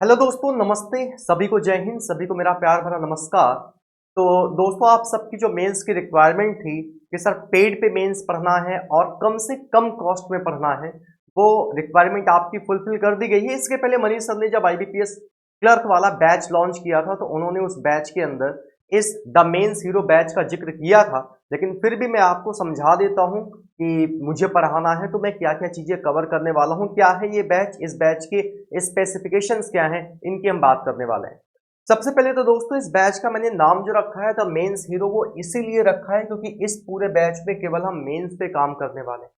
Hello दोस्तों, नमस्ते। सभी को जय हिंद, सभी को मेरा प्यार भरा नमस्कार। तो दोस्तों, आप सबकी जो मेंस की रिक्वायरमेंट थी कि सर पेड पे मेंस पढ़ना है और कम से कम कॉस्ट में पढ़ना है, वो रिक्वायरमेंट आपकी फुलफिल कर दी गई है। इसके पहले मनीष सर ने जब आईबीपीएस क्लर्क वाला बैच लॉन्च किया था तो उन्होंने उस बैच के अंदर इस द मेंस हीरो बैच का जिक्र किया था, लेकिन फिर भी मैं आपको समझा देता हूं कि मुझे पढ़ाना है तो मैं क्या क्या चीजें कवर करने वाला हूं, क्या है ये बैच, इस बैच के स्पेसिफिकेशंस क्या हैं, इनकी हम बात करने वाले हैं। सबसे पहले तो दोस्तों, इस बैच का मैंने नाम जो रखा है द मेंस हीरो, वो इसीलिए रखा है क्योंकि इस पूरे बैच में केवल हम मेंस पे काम करने वाले हैं।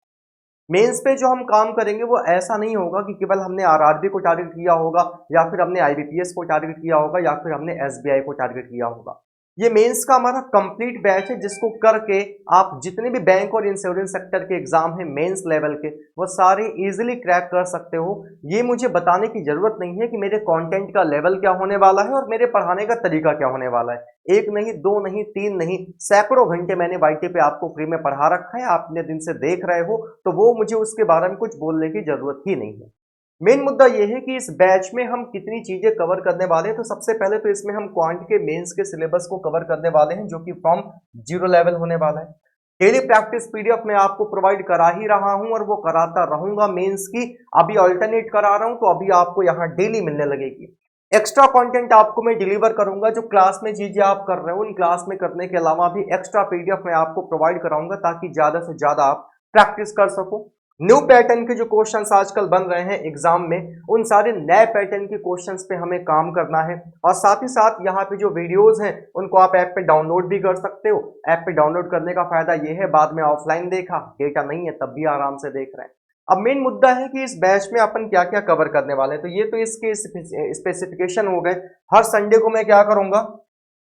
मेंस पे जो हम काम करेंगे वो ऐसा नहीं होगा कि केवल हमने आरआरबी को टारगेट किया होगा या फिर हमने आईबीपीएस को टारगेट किया होगा या फिर हमने एसबीआई को टारगेट किया होगा। ये मेंस का हमारा कंप्लीट बैच है जिसको करके आप जितने भी बैंक और इंश्योरेंस सेक्टर के एग्जाम हैं मेंस लेवल के, वो सारे इजीली क्रैक कर सकते हो। ये मुझे बताने की जरूरत नहीं है कि मेरे कंटेंट का लेवल क्या होने वाला है और मेरे पढ़ाने का तरीका क्या होने वाला है। एक नहीं, दो नहीं, तीन नहीं, सैकड़ों घंटे मैंने वाईटी पे आपको फ्री में पढ़ा रखा है, आप इतने दिन से देख रहे हो, तो वो मुझे उसके बारे में कुछ बोलने की जरूरत ही नहीं है। मेन मुद्दा यह है कि इस बैच में हम कितनी चीजें कवर करने वाले हैं। तो सबसे पहले तो इसमें हम क्वांट के मेंस के सिलेबस को कवर करने वाले हैं जो कि फ्रॉम जीरो लेवल होने वाला है। डेली प्रैक्टिस पीडीएफ मैं आपको प्रोवाइड करा ही रहा हूं और वो कराता रहूंगा। मेंस की अभी अल्टरनेट करा रहा हूं तो अभी आपको यहाँ डेली मिलने लगेगी। एक्स्ट्रा कंटेंट आपको मैं डिलीवर करूंगा, जो क्लास में चीजें आप कर रहे हो उन क्लास में करने के अलावा भी एक्स्ट्रा पीडीएफ मैं आपको प्रोवाइड कराऊंगा ताकि ज्यादा से ज्यादा आप प्रैक्टिस कर सको। न्यू पैटर्न के जो क्वेश्चंस आजकल बन रहे हैं एग्जाम में, उन सारे नए पैटर्न के क्वेश्चंस पे हमें काम करना है। और साथ ही साथ यहाँ पे जो वीडियोस हैं उनको आप ऐप पे डाउनलोड भी कर सकते हो। ऐप पे डाउनलोड करने का फायदा ये है, बाद में ऑफलाइन देखा, डेटा नहीं है तब भी आराम से देख रहे हैं। अब मेन मुद्दा है कि इस बैच में अपन क्या क्या कवर करने वाले हैं। तो ये तो इसके स्पेसिफिकेशन हो गए। हर संडे को मैं क्या करूंगा,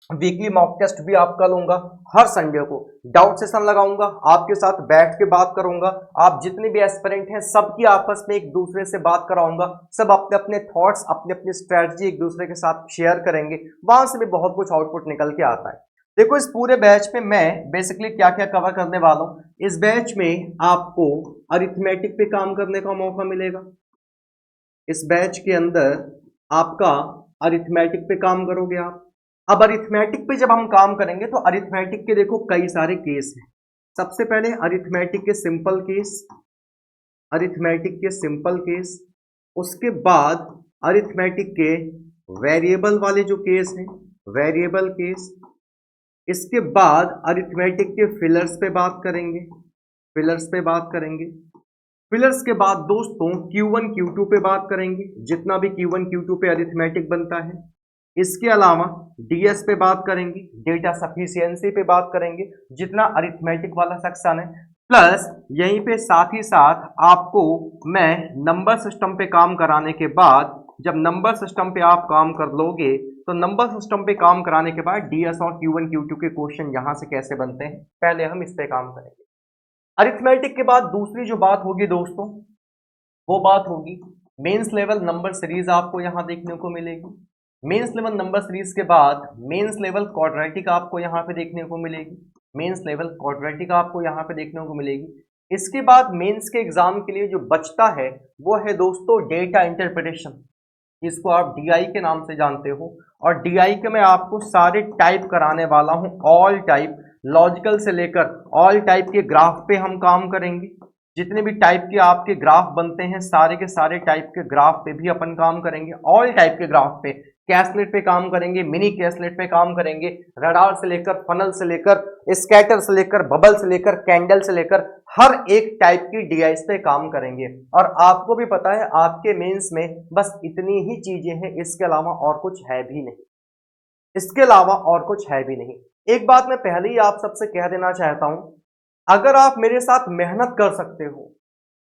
वीकली मॉक टेस्ट भी आपका लूंगा। हर संडे को डाउट सेशन लगाऊंगा, आपके साथ बैठ के बात करूंगा। आप जितने भी एस्पिरेंट हैं सबकी आपस में एक दूसरे से बात कराऊंगा। सब अपने अपने थॉट्स, अपने अपनी स्ट्रेटजी एक दूसरे के साथ शेयर करेंगे। वहां से भी बहुत कुछ आउटपुट निकल के आता है। देखो, इस पूरे बैच में मैं बेसिकली क्या क्या कवर करने वाला हूं। इस बैच में आपको अरिथमेटिक पे काम करने का मौका मिलेगा। इस बैच के अंदर आपका अरिथमेटिक पे काम करोगे आप। अब अरिथमेटिक पे जब हम काम करेंगे तो अरिथमेटिक के देखो कई सारे केस हैं। सबसे पहले अरिथमेटिक के सिंपल केस, अरिथमेटिक के सिंपल केस, उसके बाद अरिथमेटिक के वेरिएबल वाले जो केस हैं, वेरिएबल केस। इसके बाद अरिथमेटिक के फिलर्स पे बात करेंगे, फिलर्स पे बात करेंगे। फिलर्स के बाद दोस्तों Q1 Q2 पे बात करेंगे, जितना भी Q1 Q2 पे अरिथमेटिक बनता है। इसके अलावा डीएस पे बात करेंगे, डेटा सफिशियंसी पे बात करेंगे, जितना अरिथमेटिक वाला सेक्शन है। प्लस यहीं पे साथ ही साथ आपको मैं नंबर सिस्टम पे काम कराने के बाद, जब नंबर सिस्टम पे आप काम कर लोगे तो नंबर सिस्टम पे काम कराने के बाद डीएस और Q1 Q2 के क्वेश्चन यहां से कैसे बनते हैं, पहले हम इस पे काम करेंगे। अरिथमेटिक के बाद दूसरी जो बात होगी दोस्तों, वो बात होगी मेंस लेवल नंबर सीरीज आपको यहां देखने को मिलेगी। मेंस लेवल नंबर सीरीज के बाद मेंस लेवल क्वाड्रेटिक आपको यहां पे देखने को मिलेगी। मेंस लेवल क्वाड्रेटिक आपको यहां पे देखने को मिलेगी। इसके बाद मेंस के एग्जाम के लिए जो बचता है वो है दोस्तों डेटा इंटरप्रिटेशन, इसको आप डीआई के नाम से जानते हो। और डीआई के मैं आपको सारे टाइप कराने वाला हूं, ऑल टाइप, लॉजिकल से लेकर ऑल टाइप के ग्राफ पे हम काम करेंगे। जितने भी टाइप के आपके ग्राफ बनते हैं सारे के सारे टाइप के ग्राफ पे भी अपन काम करेंगे। ऑल टाइप के ग्राफ पे, कैसलेट पे काम करेंगे, मिनी कैसलेट पे काम करेंगे, रडार से लेकर फनल से लेकर स्कैटर से लेकर बबल से लेकर कैंडल से लेकर हर एक टाइप की डीआईस पे काम करेंगे। और आपको भी पता है आपके मेंस में बस इतनी ही चीजें हैं, इसके अलावा और कुछ है भी नहीं, इसके अलावा और कुछ है भी नहीं। एक बात मैं पहले ही आप सबसे कह देना चाहता हूं, अगर आप मेरे साथ मेहनत कर सकते हो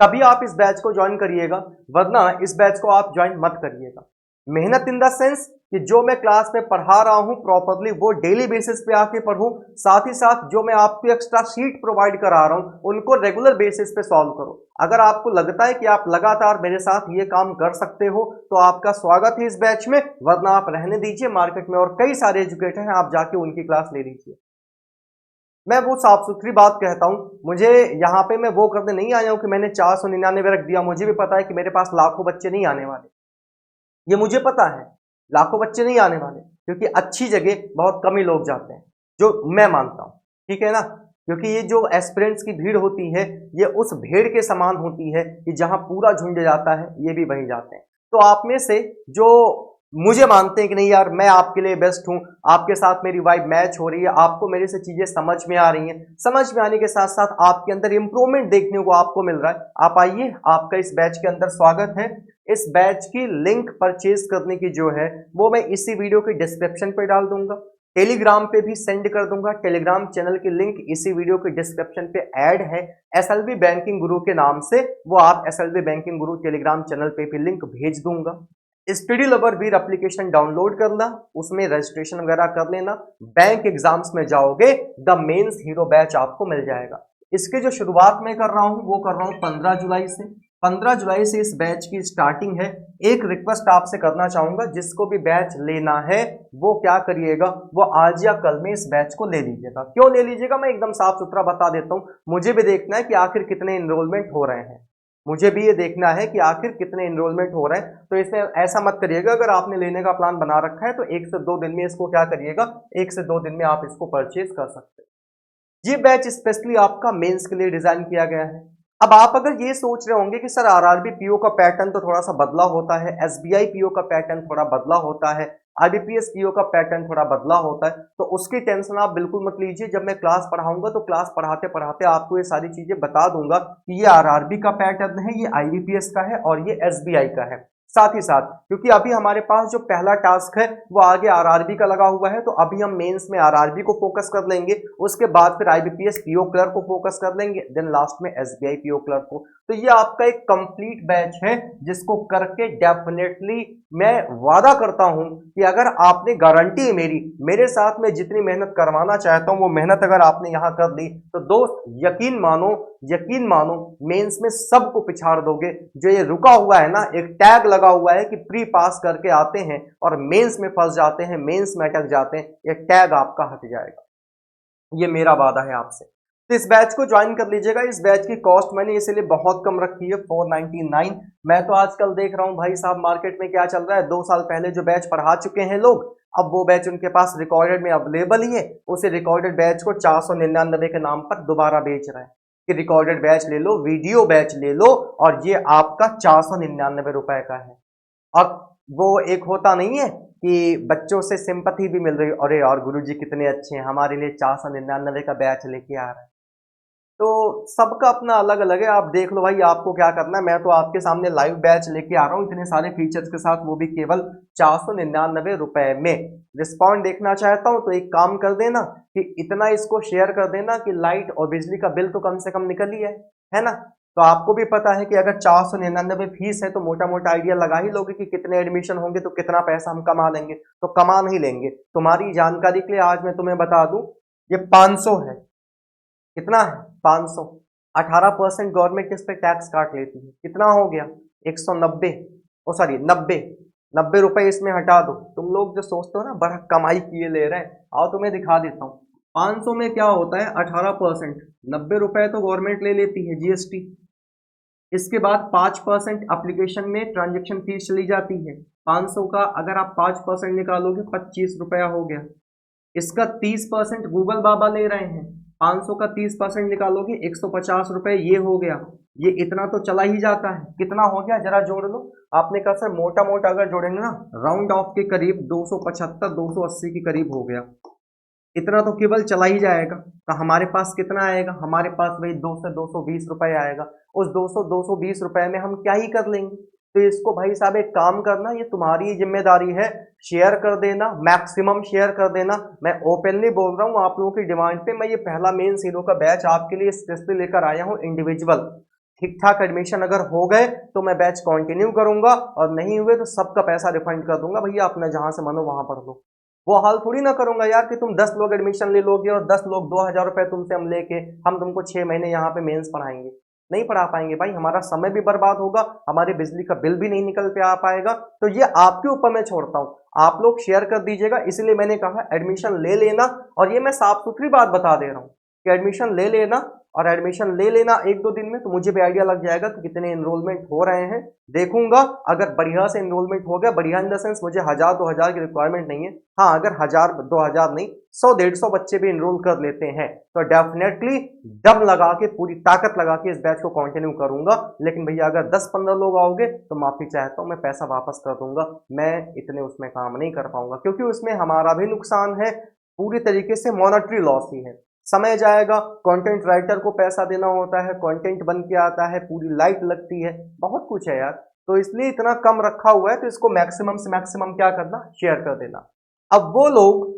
तभी आप इस बैच को ज्वाइन करिएगा, वरना इस बैच को आप ज्वाइन मत करिएगा। मेहनत इन द सेंस कि जो मैं क्लास में पढ़ा रहा हूं प्रॉपरली वो डेली बेसिस पे आके पढ़ूं, साथ ही साथ जो मैं आपको एक्स्ट्रा शीट प्रोवाइड करा रहा हूं उनको रेगुलर बेसिस पे सॉल्व करो। अगर आपको लगता है कि आप लगातार मेरे साथ ये काम कर सकते हो तो आपका स्वागत है इस बैच में, वरना आप रहने दीजिए। मार्केट में और कई सारे एजुकेटर हैं, आप जाके उनकी क्लास ले लीजिए। मैं वो साफ सुथरी बात कहता हूं, मुझे यहाँ पे मैं वो करने नहीं आया हूं कि मैंने 499 रख दिया। मुझे भी पता है कि मेरे पास लाखों बच्चे नहीं आने वाले। ये मुझे पता है, लाखों बच्चे नहीं आने वाले, क्योंकि अच्छी जगह बहुत कम ही लोग जाते हैं, जो मैं मानता हूँ। ठीक है ना? क्योंकि ये जो एस्पिरेंट्स की भीड़ होती है, ये उस भीड़ के समान होती है कि जहां पूरा झुंड जाता है, ये भी वही जाते हैं। तो आप में से जो मुझे मानते हैं कि नहीं यार मैं आपके लिए बेस्ट हूं, आपके साथ मेरी वाइब मैच हो रही है, आपको मेरे से चीजें समझ में आ रही हैं, समझ में आने के साथ साथ आपके अंदर इंप्रूवमेंट देखने को आपको मिल रहा है, आप आइए, आपका इस बैच के अंदर स्वागत है। इस बैच की लिंक परचेज करने की जो है वो मैं इसी वीडियो के डिस्क्रिप्शन पे डाल दूंगा, टेलीग्राम पे भी सेंड कर दूंगा। टेलीग्राम चैनल की लिंक इसी वीडियो के डिस्क्रिप्शन पे ऐड है, एसएलवी बैंकिंग गुरु के नाम से, वो आप एसएलवी बैंकिंग गुरु टेलीग्राम चैनल पे भी लिंक भेज दूंगा। स्टडी लवर वीर एप्लीकेशन डाउनलोड करना, उसमें रजिस्ट्रेशन वगैरह कर लेना, बैंक एग्जाम्स में जाओगे, द मेंस हीरो बैच आपको मिल जाएगा। इसके जो शुरुआत में कर रहा हूं वो कर रहा हूं 15 जुलाई से। 15 जुलाई से इस बैच की स्टार्टिंग है। एक रिक्वेस्ट आपसे करना चाहूंगा, जिसको भी बैच लेना है वो क्या करिएगा, वो आज या कल में इस बैच को ले लीजिएगा। क्यों ले लीजिएगा, मैं एकदम साफ सुथरा बता देता हूं। मुझे भी देखना है कि आखिर कितने इनरोलमेंट हो रहे हैं, मुझे भी ये देखना है कि आखिर कितने इनरोलमेंट हो रहे हैं। तो इसमें ऐसा मत करिएगा, अगर आपने लेने का प्लान बना रखा है तो 1 से 2 दिन में इसको क्या करिएगा, 1 से 2 दिन में आप इसको परचेज कर सकते हैं। ये बैच स्पेशली आपका मेंस के लिए डिजाइन किया गया है। अब आप अगर ये सोच रहे होंगे कि सर आरआरबी पीओ का पैटर्न तो थोड़ा सा बदला होता है, एसबीआई पीओ का पैटर्न थोड़ा बदला होता है, आईबीपीएस पीओ का पैटर्न थोड़ा बदला होता है, तो उसकी टेंशन आप बिल्कुल मत लीजिए। जब मैं क्लास पढ़ाऊंगा तो क्लास पढ़ाते पढ़ाते आपको ये सारी चीजें बता दूंगा कि ये आरआरबी का पैटर्न है, ये आईबीपीएस का है और ये एसबीआई का है। साथ ही साथ क्योंकि अभी हमारे पास जो पहला टास्क है वो आगे आरआरबी का लगा हुआ है, तो अभी हम मेंस में आरआरबी को फोकस कर लेंगे, उसके बाद फिर आईबीपीएस पीओ क्लर्क को फोकस कर लेंगे, देन लास्ट में एसबीआई पीओ क्लर्क को। तो ये आपका एक कंप्लीट बैच है, जिसको करके डेफिनेटली मैं वादा करता हूं कि अगर आपने, गारंटी है मेरी, मेरे साथ में जितनी मेहनत करवाना चाहता हूं वो मेहनत अगर आपने यहां कर दी तो दोस्त यकीन मानो, यकीन मानो मेंस में सबको पिछाड़ दोगे। जो ये रुका हुआ है ना, एक टैग लगा हुआ है कि प्री पास करके आते हैं और मेंस में फंस जाते हैं, मेंस में अटक जाते हैं, ये टैग आपका हट जाएगा, ये मेरा वादा है आपसे। तो इस बैच को ज्वाइन कर लीजिएगा। इस बैच की कॉस्ट मैंने इसलिए बहुत कम रखी है, 499। मैं तो आजकल देख रहा हूं भाई साहब मार्केट में क्या चल रहा है, 2 साल पहले जो बैच पढ़ा चुके हैं लोग, अब वो बैच उनके पास रिकॉर्डेड में अवेलेबल ही है, उसे रिकॉर्डेड बैच को 499 के नाम पर दोबारा बेच रहा है कि रिकॉर्डेड बैच ले लो, वीडियो बैच ले लो, और ये आपका 499 रुपए का है। अब वो एक होता नहीं है कि बच्चों से सिंपैथी भी मिल रही है, अरे यार गुरुजी कितने अच्छे हैं, हमारे लिए 499 का बैच लेके आ रहे हैं। तो सबका अपना अलग अलग है, आप देख लो भाई आपको क्या करना है। मैं तो आपके सामने लाइव बैच लेके आ रहा हूँ इतने सारे फीचर्स के साथ, वो भी केवल 499 रुपए में। रिस्पॉन्ड देखना चाहता हूँ तो एक काम कर देना कि इतना इसको शेयर कर देना कि लाइट और बिजली का बिल तो कम से कम निकल ही है ना। तो आपको भी पता है कि अगर 499 फीस है तो मोटा मोटा आइडिया लगा ही लोगे कि कितने एडमिशन होंगे तो कितना पैसा हम कमा लेंगे, तो कमा नहीं लेंगे। तुम्हारी जानकारी के लिए आज मैं तुम्हें बता दूं, ये 500 है। कितना है? 500। 18% गवर्नमेंट इस पे टैक्स काट लेती है, कितना हो गया? 190, ओ सॉरी 90। 90 रुपए इसमें हटा दो। तुम लोग जो सोचते हो ना बड़ा कमाई किए ले रहे हैं, आओ तुम्हें दिखा देता हूँ। 500 में क्या होता है? 18%। 90 रुपए तो गवर्नमेंट ले लेती है जीएसटी। इसके बाद 5% एप्लीकेशन में ट्रांजेक्शन फीस चली जाती है। 500 का अगर आप 5% निकालोगे 25 रुपया हो गया। इसका 30% गूगल बाबा ले रहे हैं। 500 का 30% निकालोगे 150 रुपए, ये हो गया। ये इतना तो चला ही जाता है। कितना हो गया जरा जोड़ लो। आपने कहा सर मोटा मोटा अगर जोड़ेंगे ना, राउंड ऑफ के करीब 275 280 के करीब हो गया। इतना तो केवल चला ही जाएगा। तो हमारे पास कितना आएगा? हमारे पास वही 2 से 220 रुपए आएगा। उस 200 220 रुपए में हम क्या ही कर लेंगे। तो इसको भाई साहब एक काम करना, ये तुम्हारी जिम्मेदारी है, शेयर कर देना, मैक्सिमम शेयर कर देना। मैं ओपनली बोल रहा हूँ आप लोगों की डिमांड पे, मैं ये पहला मेंस हीरो का बैच आपके लिए स्पेशली लेकर आया हूँ इंडिविजुअल। ठीक ठाक एडमिशन अगर हो गए तो मैं बैच कंटिन्यू करूंगा, और नहीं हुए तो सबका पैसा रिफंड कर दूंगा। भैया अपना जहां से मनो वहां पर लो। वो हाल थोड़ी ना करूंगा यार कि तुम 10 लोग एडमिशन ले लोगे और 10 लोग 2000 रुपए तुमसे हम लेके हम तुमको 6 महीने यहाँ पे मेंस पढ़ाएंगे। नहीं पढ़ा पाएंगे भाई, हमारा समय भी बर्बाद होगा, हमारे बिजली का बिल भी नहीं निकल पे आ पाएगा। तो ये आपके ऊपर मैं छोड़ता हूँ, आप लोग शेयर कर दीजिएगा। इसलिए मैंने कहा एडमिशन ले लेना, और ये मैं साफ सुथरी बात बता दे रहा हूँ कि एडमिशन ले लेना, और एडमिशन ले लेना 1-2 दिन में, तो मुझे भी आइडिया लग जाएगा कि कितने एनरोलमेंट हो रहे हैं। देखूंगा अगर बढ़िया से एनरोलमेंट हो गया, बढ़िया इन द सेंस मुझे 1000-2000 की रिक्वायरमेंट नहीं है, हाँ अगर 1000-2000 नहीं 100-150 बच्चे भी एनरोल कर लेते हैं तो डेफिनेटली दम लगा के, पूरी ताकत लगा के इस बैच को कंटिन्यू करूंगा। लेकिन भैया अगर 10-15 लोग आओगे तो माफी चाहता हूं, मैं पैसा वापस कर दूंगा, मैं इतने उसमें काम नहीं कर पाऊंगा, क्योंकि उसमें हमारा भी नुकसान है, पूरी तरीके से मॉनेटरी लॉस ही है। समय जाएगा, कंटेंट राइटर को पैसा देना होता है, कंटेंट बन के आता है, पूरी लाइट लगती है, बहुत कुछ है यार। तो इसलिए इतना कम रखा हुआ है, तो इसको मैक्सिमम से मैक्सिमम क्या करना, शेयर कर देना। अब वो लोग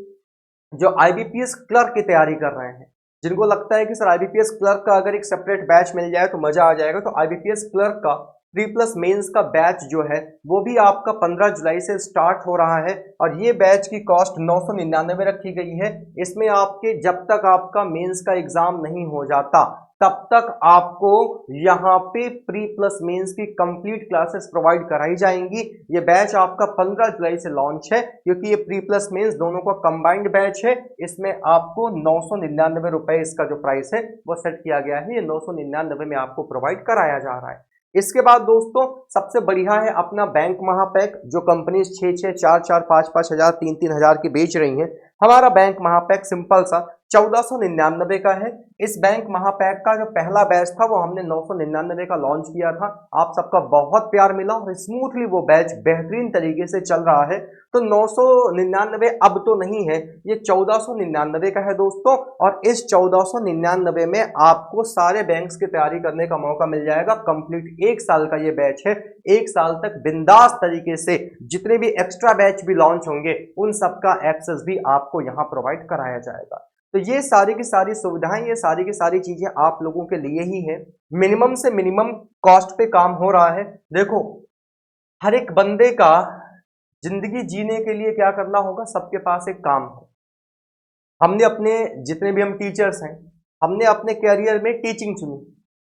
जो आईबीपीएस क्लर्क की तैयारी कर रहे हैं, जिनको लगता है कि सर आईबीपीएस क्लर्क का अगर एक सेपरेट बैच मिल जाए तो मजा आ जाएगा, तो आईबीपीएस क्लर्क का 3+ मेंस का बैच जो है वो भी आपका 15 जुलाई से स्टार्ट हो रहा है। और ये बैच की कॉस्ट 999 रखी गई है। इसमें आपके जब तक आपका मेंस का एग्जाम नहीं हो जाता तब तक आपको यहाँ पे प्री प्लस मेंस की कंप्लीट क्लासेस प्रोवाइड कराई जाएंगी। ये बैच आपका 15 जुलाई से लॉन्च है, क्योंकि ये प्री प्लस मेंस दोनों का कंबाइंड बैच है। इसमें आपको 999 रुपए इसका जो प्राइस है वो सेट किया गया है, ये 999 में आपको प्रोवाइड कराया जा रहा है। इसके बाद दोस्तों सबसे बढ़िया है अपना बैंक महापैक, जो कंपनी 6-6, 4-4, 5-5 हजार, 3-3 हजार की बेच रही है। हमारा बैंक महापैक सिंपल सा 1499 का है। इस बैंक महापैक का जो पहला बैच था वो हमने 999 का लॉन्च किया था, आप सबका बहुत प्यार मिला और स्मूथली वो बैच बेहतरीन तरीके से चल रहा है। तो 999 अब तो नहीं है, ये 1499 का है दोस्तों। और इस 1499 में आपको सारे बैंक्स की तैयारी करने का मौका मिल जाएगा। कंप्लीट 1 साल का ये बैच है, 1 साल तक बिंदास तरीके से जितने भी एक्स्ट्रा बैच भी लॉन्च होंगे उन सबका एक्सेस भी आपको यहाँ प्रोवाइड कराया जाएगा। तो ये सारी की सारी सुविधाएं, ये सारी की सारी चीजें आप लोगों के लिए ही है। मिनिमम से मिनिमम कॉस्ट पे काम हो रहा है। देखो हर एक बंदे का जिंदगी जीने के लिए क्या करना होगा, सबके पास एक काम है। हमने अपने जितने भी हम टीचर्स हैं, हमने अपने कैरियर में टीचिंग चुनी,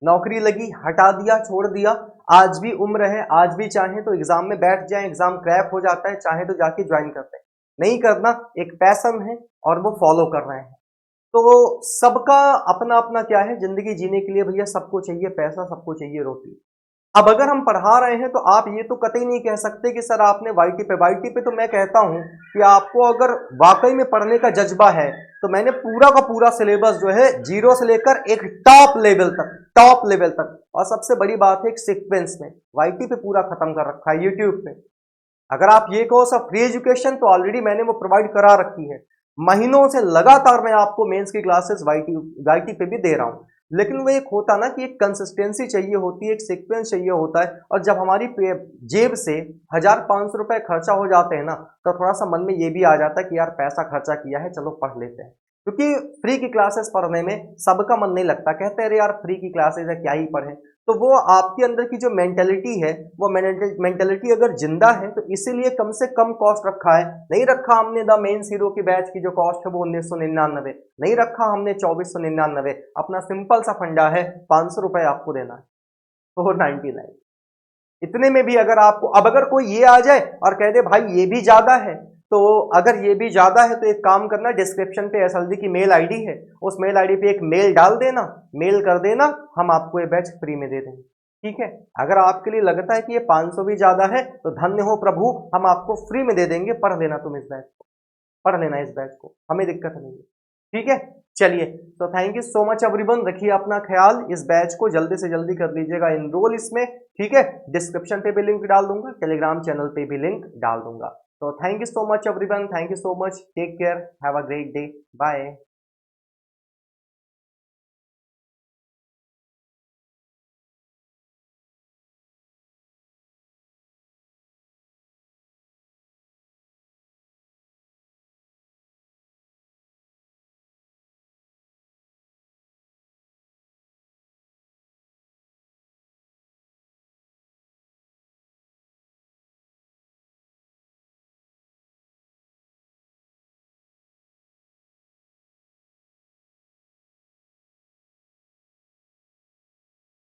नौकरी लगी हटा दिया, छोड़ दिया। आज भी उम्र है, आज भी चाहे तो एग्जाम में बैठ जाए, एग्जाम क्रैक हो जाता है, चाहे तो जाके ज्वाइन करते हैं। नहीं करना, एक पैशन है और वो फॉलो कर रहे हैं। तो सबका अपना अपना क्या है, जिंदगी जीने के लिए भैया सबको चाहिए पैसा, सबको चाहिए रोटी। अब अगर हम पढ़ा रहे हैं तो आप ये तो कतई नहीं कह सकते कि सर आपने वाईटी पे तो मैं कहता हूं कि आपको अगर वाकई में पढ़ने का जज्बा है तो मैंने पूरा का पूरा सिलेबस जो है 0 से लेकर एक टॉप लेवल तक और सबसे बड़ी बात है एक सीक्वेंस में वाईटी पे पूरा खत्म कर रखा है यूट्यूब पे। अगर आप ये कहो सर फ्री एजुकेशन, तो ऑलरेडी मैंने वो प्रोवाइड करा रखी है। महीनों से लगातार मैं आपको मेंस की क्लासेस वाईटी पे भी दे रहा हूं। लेकिन वो एक होता ना कि एक कंसिस्टेंसी चाहिए होती है, एक सीक्वेंस चाहिए होता है। और जब हमारी जेब से 1500 रुपए खर्चा हो जाते हैं ना, तो थोड़ा सा मन में ये भी आ जाता है कि यार पैसा खर्चा किया है, चलो पढ़ लेते हैं। क्योंकि फ्री की क्लासेस पढ़ने में सबका मन नहीं लगता, कहते हैं अरे यार फ्री की क्लासेस है क्या ही पढ़ें। तो वो आपके अंदर की जो मेंटेलिटी है, वो मेंटेलिटी अगर जिंदा है तो इसीलिए कम से कम कॉस्ट रखा है। नहीं रखा हमने द मेंस हीरो की बैच की जो कॉस्ट है वो 1999, नहीं रखा हमने 2499। अपना सिंपल सा फंडा है, 500 रुपए आपको देना है, 499। इतने में भी अगर आपको, अब अगर कोई ये आ जाए और कह दे भाई ये भी ज्यादा है, तो अगर ये भी ज्यादा है तो एक काम करना, डिस्क्रिप्शन पे एसएलजी की मेल आईडी है, उस मेल आईडी पे एक मेल डाल देना, मेल कर देना, हम आपको ये बैच फ्री में दे देंगे। ठीक है, अगर आपके लिए लगता है कि ये 500 भी ज्यादा है तो धन्य हो प्रभु, हम आपको फ्री में दे देंगे, पढ़ लेना तुम इस बैच को, पढ़ लेना इस बैच को, हमें दिक्कत नहीं है। ठीक है, चलिए तो thank you so much everyone, रखिए अपना ख्याल, इस बैच को जल्दी से जल्दी कर लीजिएगा इनरोल इसमें। ठीक है, डिस्क्रिप्शन पे भी लिंक डाल दूंगा, टेलीग्राम चैनल पे भी लिंक डाल दूंगा। तो thank you so much everyone, thank you so much, take care, have a great day, bye.